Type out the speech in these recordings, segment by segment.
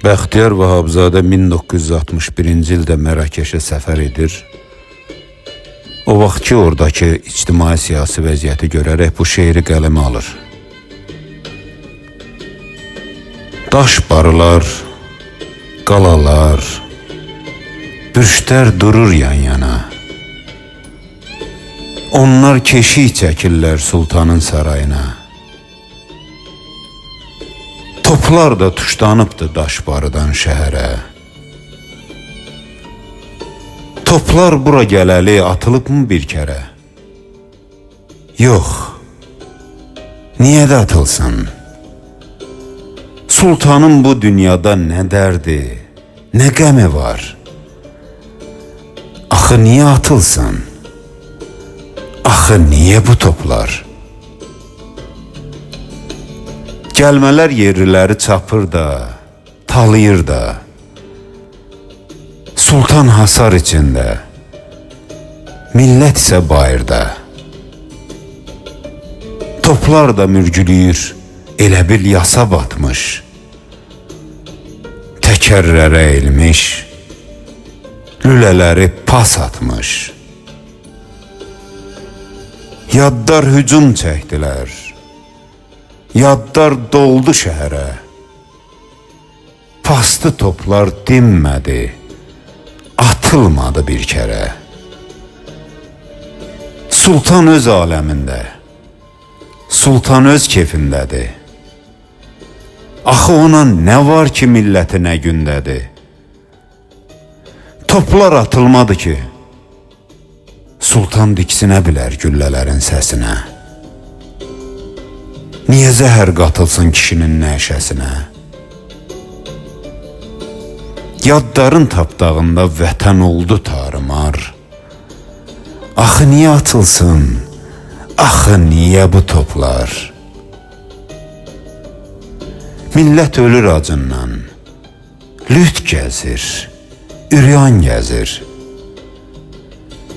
Bəxtiyar Vahabzadə 1961-ci ildə Mərakeşə səfər edir. O vaxt ki, oradakı ictimai-siyasi vəziyyəti görərək bu şeiri qələmə alır. Daş barılar, qalalar, bürçlər durur yan-yana. Onlar keşik çəkirlər sultanın sarayına. Toplar da tuşlanıbdı daş barıdan şəhərə. Toplar bura gələli atılıb mı bir kərə? Yox, niyə də atılsın? Sultanın bu dünyada nə dərdi, nə qəmi var? Axı niyə atılsın? Axı niyə bu toplar? Gəlmələr yerliləri çapır da, talayır da. Sultan hasar içində, millət isə bayırda. Toplar da mürgülüyür, elə bil yasa batmış. Təkərrərə eğilmiş, lülələri pas atmış. Yaddar hücum çəkdilər, yaddar doldu şəhərə. Pastı toplar dinmədi, atılmadı bir kərə. Sultan öz aləmində, sultan öz keyfindədir. Axı ona nə var ki, milləti nə gündədir? Toplar atılmadı ki, sultan diksinə bilər güllələrin səsinə. Niyə zəhər qatılsın kişinin nəşəsinə? Yaddarın tapdağında vətən oldu tarımar. Axı niyə atılsın? Axı niyə bu toplar? Millət ölür acından, lüt gəzir, üryan gəzir.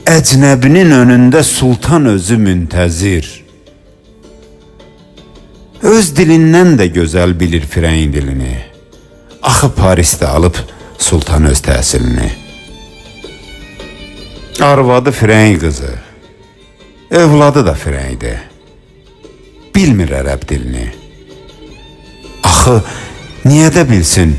Əcnəbinin önündə sultan özü müntəzir. Öz dilindən də gözəl bilir firəng dilini. Axı Parisdə alıb sultan öz təhsilini. Arvadı firəng qızı, övladı da firəngdir. Bilmir ərəb dilini. Axı niyə də bilsin?